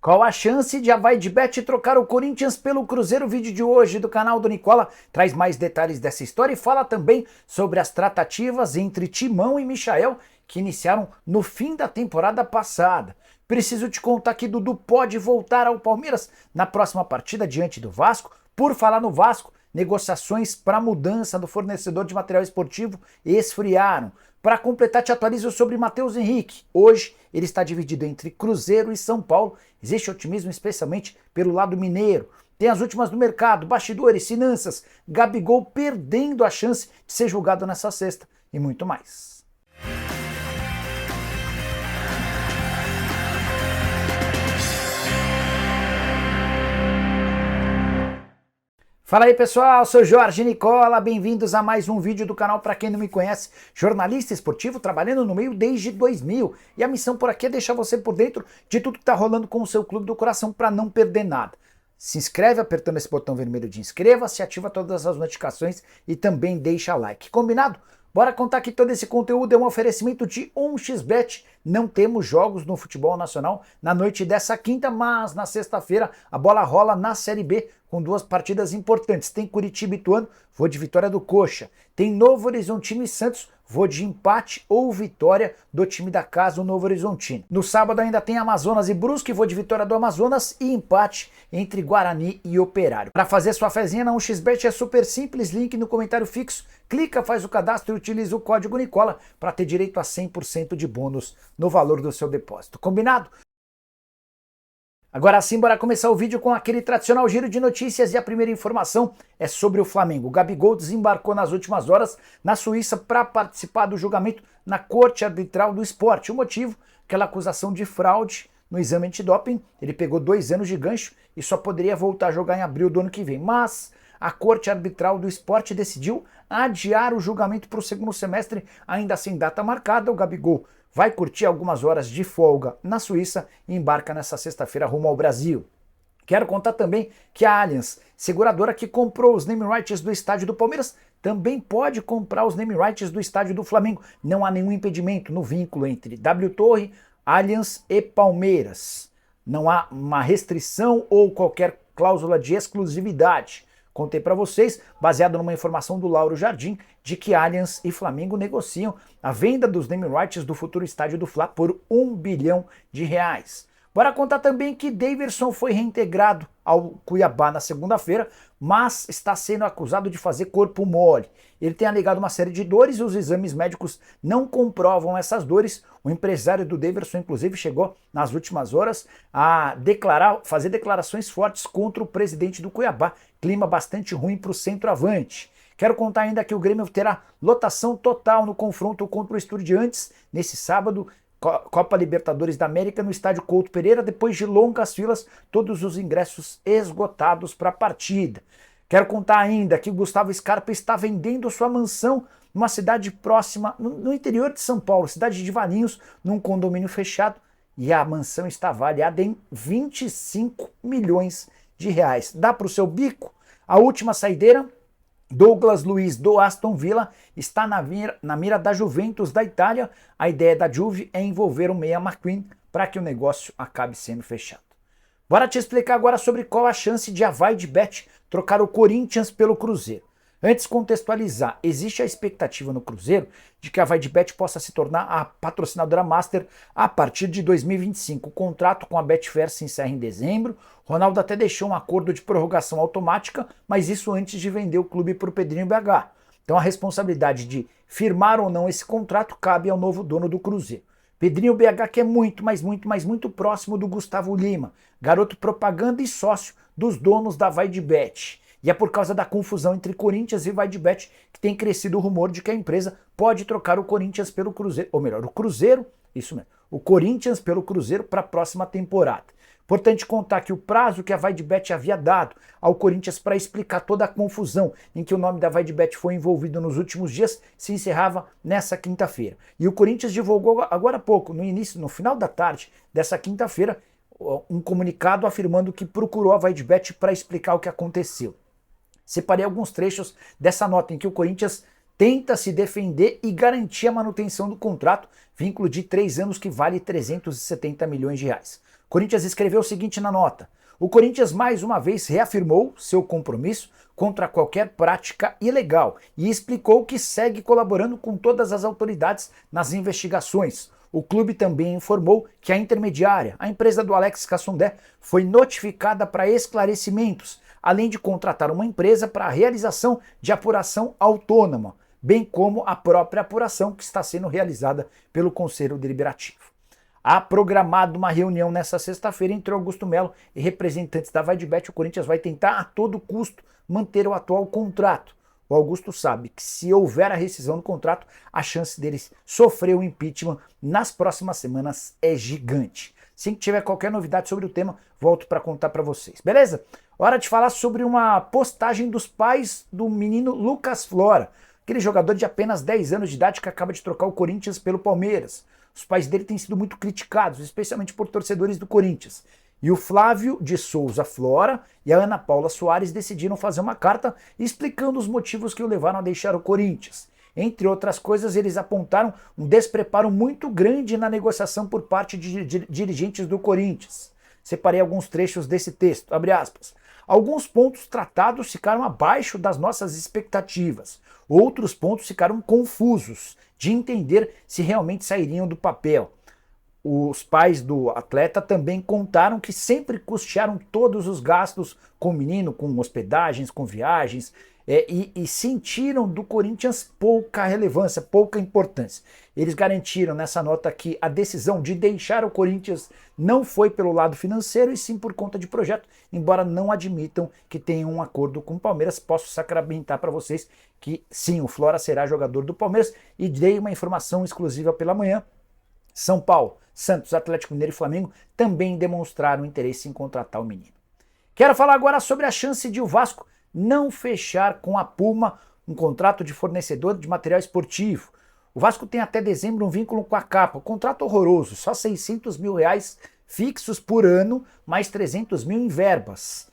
Qual a chance de a VaiDebet trocar o Corinthians pelo Cruzeiro? O vídeo de hoje do canal do Nicola traz mais detalhes dessa história e fala também sobre as tratativas entre Timão e Michael que iniciaram no fim da temporada passada. Preciso te contar que Dudu pode voltar ao Palmeiras na próxima partida diante do Vasco. Por falar no Vasco, negociações para mudança do fornecedor de material esportivo esfriaram. Para completar, te atualizo sobre Matheus Henrique. Hoje ele está dividido entre Cruzeiro e São Paulo. Existe otimismo especialmente pelo lado mineiro. Tem as últimas do mercado, bastidores, finanças, Gabigol perdendo a chance de ser julgado nessa sexta e muito mais. Fala aí pessoal, sou Jorge Nicola, bem-vindos a mais um vídeo do canal. Para quem não me conhece, jornalista esportivo trabalhando no meio desde 2000, e a missão por aqui é deixar você por dentro de tudo que tá rolando com o seu clube do coração para não perder nada. Se inscreve apertando esse botão vermelho de inscreva-se, ativa todas as notificações e também deixa like. Combinado? Bora contar que todo esse conteúdo é um oferecimento de 1xBet. Não temos jogos no futebol nacional na noite dessa quinta, mas na sexta-feira a bola rola na Série B com duas partidas importantes. Tem Curitiba e Ituano, vou de vitória do Coxa. Tem Novo Horizontino e Santos, vou de empate ou vitória do time da casa, o Novo Horizontino. No sábado ainda tem Amazonas e Brusque, vou de vitória do Amazonas e empate entre Guarani e Operário. Para fazer sua fezinha na 1xBet é super simples, link no comentário fixo. Clica, faz o cadastro e utiliza o código Nicola para ter direito a 100% de bônus no valor do seu depósito. Combinado? Agora sim, bora começar o vídeo com aquele tradicional giro de notícias e a primeira informação é sobre o Flamengo. O Gabigol desembarcou nas últimas horas na Suíça para participar do julgamento na Corte Arbitral do Esporte. O motivo? Aquela acusação de fraude no exame antidoping. Ele pegou 2 anos de gancho e só poderia voltar a jogar em abril do ano que vem. Mas a Corte Arbitral do Esporte decidiu adiar o julgamento para o segundo semestre, ainda sem data marcada. O Gabigol vai curtir algumas horas de folga na Suíça e embarca nessa sexta-feira rumo ao Brasil. Quero contar também que a Allianz, seguradora que comprou os name rights do estádio do Palmeiras, também pode comprar os name rights do estádio do Flamengo. Não há nenhum impedimento no vínculo entre W Torre, Allianz e Palmeiras. Não há uma restrição ou qualquer cláusula de exclusividade. Contei para vocês, baseado numa informação do Lauro Jardim, de que Allianz e Flamengo negociam a venda dos name rights do futuro estádio do Fla por R$1 bilhão. Bora contar também que Daverson foi reintegrado ao Cuiabá na segunda-feira, mas está sendo acusado de fazer corpo mole. Ele tem alegado uma série de dores e os exames médicos não comprovam essas dores. O empresário do Daverson, inclusive, chegou nas últimas horas a fazer declarações fortes contra o presidente do Cuiabá. Clima bastante ruim para o centroavante. Quero contar ainda que o Grêmio terá lotação total no confronto contra o Estudiantes nesse sábado, Copa Libertadores da América, no estádio Couto Pereira, depois de longas filas, todos os ingressos esgotados para a partida. Quero contar ainda que o Gustavo Scarpa está vendendo sua mansão numa cidade próxima, no interior de São Paulo, cidade de Valinhos, num condomínio fechado, e a mansão está avaliada em R$25 milhões. Dá para o seu bico? A última saideira, Douglas Luiz do Aston Villa, está na mira da Juventus da Itália. A ideia da Juve é envolver o meia McQueen para que o negócio acabe sendo fechado. Bora te explicar agora sobre qual a chance de a VaiDebet trocar o Corinthians pelo Cruzeiro. Antes, contextualizar, existe a expectativa no Cruzeiro de que a VaiDebet possa se tornar a patrocinadora master a partir de 2025. O contrato com a Betfair se encerra em dezembro. Ronaldo até deixou um acordo de prorrogação automática, mas isso antes de vender o clube para o Pedrinho BH. Então a responsabilidade de firmar ou não esse contrato cabe ao novo dono do Cruzeiro. Pedrinho BH, que é muito próximo do Gustavo Lima, garoto propaganda e sócio dos donos da VaiDebet. E é por causa da confusão entre Corinthians e VaiDebet que tem crescido o rumor de que a empresa pode trocar o Corinthians pelo Cruzeiro, ou melhor, o Cruzeiro, isso mesmo, o Corinthians pelo Cruzeiro para a próxima temporada. Importante contar que o prazo que a VaiDebet havia dado ao Corinthians para explicar toda a confusão em que o nome da VaiDebet foi envolvido nos últimos dias se encerrava nessa quinta-feira. E o Corinthians divulgou agora há pouco, no final da tarde dessa quinta-feira, um comunicado afirmando que procurou a VaiDebet para explicar o que aconteceu. Separei alguns trechos dessa nota em que o Corinthians tenta se defender e garantir a manutenção do contrato, vínculo de 3 anos que vale R$370 milhões. Corinthians escreveu o seguinte na nota: o Corinthians mais uma vez reafirmou seu compromisso contra qualquer prática ilegal e explicou que segue colaborando com todas as autoridades nas investigações. O clube também informou que a intermediária, a empresa do Alex Cassundé, foi notificada para esclarecimentos, além de contratar uma empresa para a realização de apuração autônoma, bem como a própria apuração que está sendo realizada pelo Conselho Deliberativo. Há programado uma reunião nesta sexta-feira entre Augusto Melo e representantes da Vaidbet. O Corinthians vai tentar a todo custo manter o atual contrato. O Augusto sabe que se houver a rescisão do contrato, a chance deles sofrer o impeachment nas próximas semanas é gigante. Assim que tiver qualquer novidade sobre o tema, volto para contar para vocês, beleza? Hora de falar sobre uma postagem dos pais do menino Lucas Flora, aquele jogador de apenas 10 anos de idade que acaba de trocar o Corinthians pelo Palmeiras. Os pais dele têm sido muito criticados, especialmente por torcedores do Corinthians. E o Flávio de Souza Flora e a Ana Paula Soares decidiram fazer uma carta explicando os motivos que o levaram a deixar o Corinthians. Entre outras coisas, eles apontaram um despreparo muito grande na negociação por parte de dirigentes do Corinthians. Separei alguns trechos desse texto, abre aspas. Alguns pontos tratados ficaram abaixo das nossas expectativas. Outros pontos ficaram confusos de entender se realmente sairiam do papel. Os pais do atleta também contaram que sempre custearam todos os gastos com o menino, com hospedagens, com viagens, e sentiram do Corinthians pouca relevância, pouca importância. Eles garantiram nessa nota que a decisão de deixar o Corinthians não foi pelo lado financeiro e sim por conta de projeto, embora não admitam que tenham um acordo com o Palmeiras. Posso sacramentar para vocês que sim, o Flora será jogador do Palmeiras e dei uma informação exclusiva pela manhã. São Paulo, Santos, Atlético Mineiro e Flamengo também demonstraram interesse em contratar o menino. Quero falar agora sobre a chance de o Vasco não fechar com a Puma um contrato de fornecedor de material esportivo. O Vasco tem até dezembro um vínculo com a Capa, contrato horroroso, só R$600 mil fixos por ano, mais 300 mil em verbas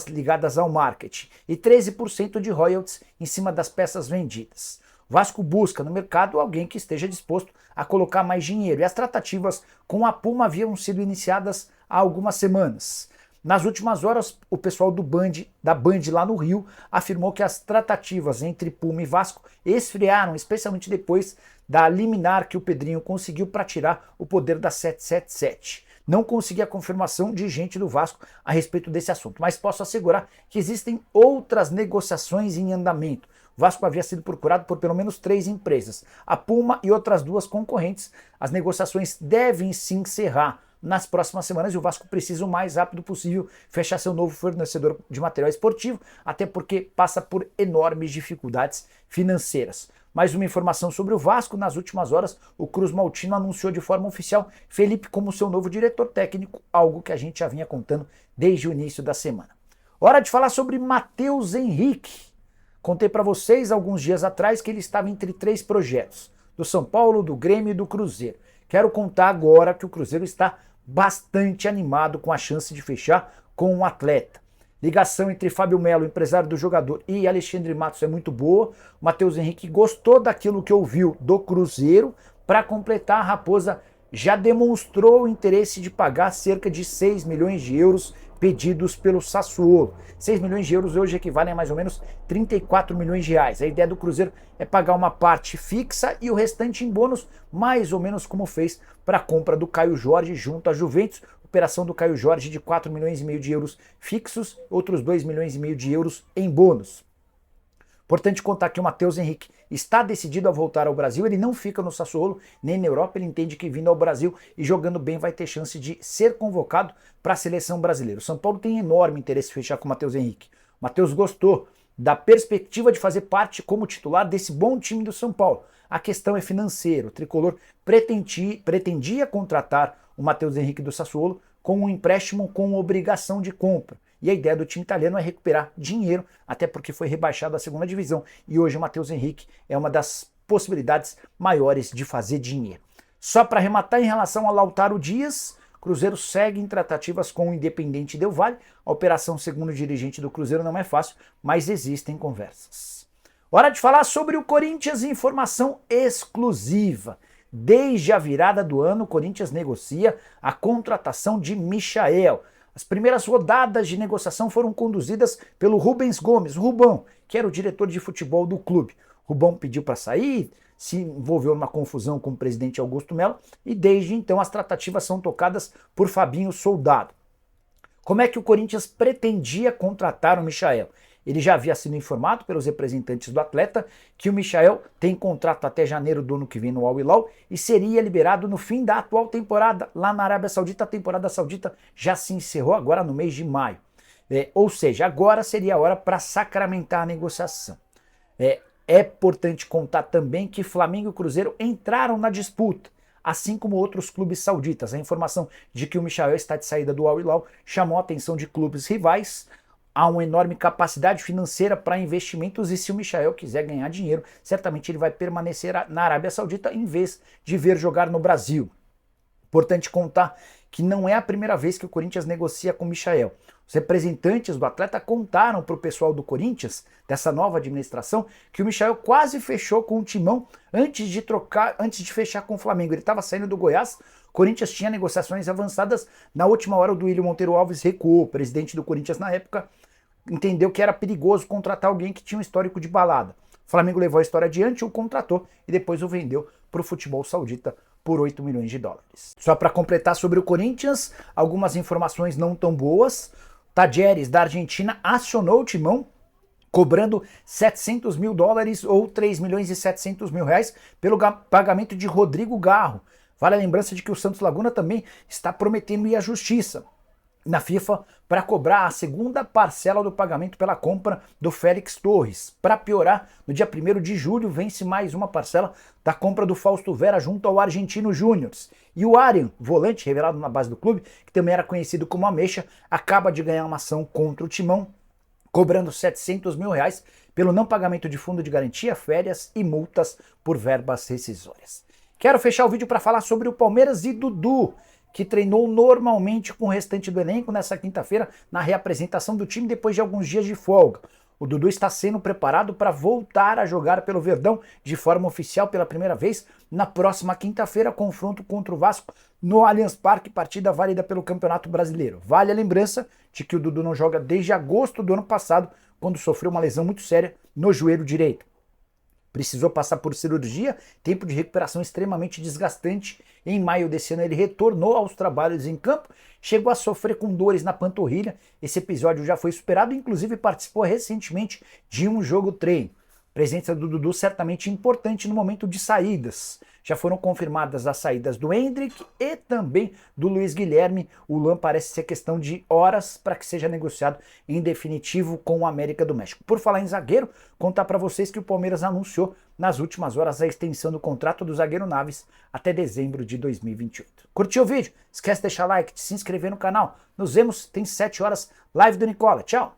ligadas ao marketing e 13% de royalties em cima das peças vendidas. O Vasco busca no mercado alguém que esteja disposto a colocar mais dinheiro e as tratativas com a Puma haviam sido iniciadas há algumas semanas. Nas últimas horas, o pessoal da Band lá no Rio afirmou que as tratativas entre Puma e Vasco esfriaram, especialmente depois da liminar que o Pedrinho conseguiu para tirar o poder da 777. Não consegui a confirmação de gente do Vasco a respeito desse assunto, mas posso assegurar que existem outras negociações em andamento. O Vasco havia sido procurado por pelo menos 3 empresas, a Puma e outras 2 concorrentes. As negociações devem se encerrar nas próximas semanas e o Vasco precisa o mais rápido possível fechar seu novo fornecedor de material esportivo, até porque passa por enormes dificuldades financeiras. Mais uma informação sobre o Vasco: nas últimas horas, o Cruz Maltino anunciou de forma oficial Felipe como seu novo diretor técnico, algo que a gente já vinha contando desde o início da semana. Hora de falar sobre Matheus Henrique. Contei para vocês alguns dias atrás que ele estava entre 3 projetos, do São Paulo, do Grêmio e do Cruzeiro. Quero contar agora que o Cruzeiro está bastante animado com a chance de fechar com um atleta. Ligação entre Fábio Melo, empresário do jogador, e Alexandre Matos é muito boa. O Matheus Henrique gostou daquilo que ouviu do Cruzeiro. Para completar, a Raposa já demonstrou o interesse de pagar cerca de 6 milhões de euros pedidos pelo Sassuolo. 6 milhões de euros hoje equivalem a mais ou menos 34 milhões de reais. A ideia do Cruzeiro é pagar uma parte fixa e o restante em bônus, mais ou menos como fez para a compra do Caio Jorge junto à Juventus. Operação do Caio Jorge de 4 milhões e meio de euros fixos, outros 2 milhões e meio de euros em bônus. Importante contar que o Matheus Henrique está decidido a voltar ao Brasil, ele não fica no Sassuolo, nem na Europa, ele entende que vindo ao Brasil e jogando bem vai ter chance de ser convocado para a seleção brasileira. O São Paulo tem enorme interesse em fechar com o Matheus Henrique. O Matheus gostou da perspectiva de fazer parte como titular desse bom time do São Paulo. A questão é financeira. O tricolor pretendia contratar o Matheus Henrique do Sassuolo com um empréstimo com obrigação de compra. E a ideia do time italiano é recuperar dinheiro, até porque foi rebaixado à segunda divisão. E hoje o Matheus Henrique é uma das possibilidades maiores de fazer dinheiro. Só para arrematar, em relação ao Lautaro Dias, Cruzeiro segue em tratativas com o Independente Del Valle. A operação, segundo o dirigente do Cruzeiro, não é fácil, mas existem conversas. Hora de falar sobre o Corinthians, informação exclusiva. Desde a virada do ano, o Corinthians negocia a contratação de Michael. As primeiras rodadas de negociação foram conduzidas pelo Rubens Gomes, Rubão, que era o diretor de futebol do clube. Rubão pediu para sair, se envolveu numa confusão com o presidente Augusto Melo e desde então as tratativas são tocadas por Fabinho Soldado. Como é que o Corinthians pretendia contratar o Michael? Ele já havia sido informado pelos representantes do atleta que o Michael tem contrato até janeiro do ano que vem no Al Hilal e seria liberado no fim da atual temporada lá na Arábia Saudita. A temporada saudita já se encerrou agora no mês de maio. Ou seja, agora seria a hora para sacramentar a negociação. É importante contar também que Flamengo e Cruzeiro entraram na disputa, assim como outros clubes sauditas. A informação de que o Michael está de saída do Al Hilal chamou a atenção de clubes rivais. Há uma enorme capacidade financeira para investimentos e se o Michael quiser ganhar dinheiro, certamente ele vai permanecer na Arábia Saudita em vez de ver jogar no Brasil. Importante contar que não é a primeira vez que o Corinthians negocia com o Michael. Os representantes do atleta contaram para o pessoal do Corinthians, dessa nova administração, que o Michael quase fechou com o Timão antes de fechar com o Flamengo. Ele estava saindo do Goiás, o Corinthians tinha negociações avançadas, na última hora o Duílio Monteiro Alves recuou, o presidente do Corinthians na época entendeu que era perigoso contratar alguém que tinha um histórico de balada. O Flamengo levou a história adiante, o contratou e depois o vendeu para o futebol saudita por 8 milhões de dólares. Só para completar sobre o Corinthians, algumas informações não tão boas. Tajeres, da Argentina, acionou o Timão, cobrando 700 mil dólares ou 3 milhões e 700 mil reais pelo pagamento de Rodrigo Garro. Vale a lembrança de que o Santos Laguna também está prometendo ir à justiça na FIFA para cobrar a segunda parcela do pagamento pela compra do Félix Torres. Para piorar, no dia 1º de julho vence mais uma parcela da compra do Fausto Vera junto ao Argentino Júnior. E o Arian, volante revelado na base do clube, que também era conhecido como Ameixa, acaba de ganhar uma ação contra o Timão, cobrando 700 mil reais pelo não pagamento de fundo de garantia, férias e multas por verbas rescisórias. Quero fechar o vídeo para falar sobre o Palmeiras e Dudu, que treinou normalmente com o restante do elenco nessa quinta-feira na reapresentação do time depois de alguns dias de folga. O Dudu está sendo preparado para voltar a jogar pelo Verdão de forma oficial pela primeira vez na próxima quinta-feira, confronto contra o Vasco no Allianz Parque, partida válida pelo Campeonato Brasileiro. Vale a lembrança de que o Dudu não joga desde agosto do ano passado, quando sofreu uma lesão muito séria no joelho direito. Precisou passar por cirurgia, tempo de recuperação extremamente desgastante. Em maio desse ano ele retornou aos trabalhos em campo, chegou a sofrer com dores na panturrilha. Esse episódio já foi superado, inclusive participou recentemente de um jogo treino. A presença do Dudu certamente importante no momento de saídas. Já foram confirmadas as saídas do Hendrick e também do Luiz Guilherme. O Luan parece ser questão de horas para que seja negociado em definitivo com o América do México. Por falar em zagueiro, contar para vocês que o Palmeiras anunciou nas últimas horas a extensão do contrato do zagueiro Naves até dezembro de 2028. Curtiu o vídeo? Esquece de deixar like, de se inscrever no canal. Nos vemos, tem 7 horas, live do Nicola. Tchau!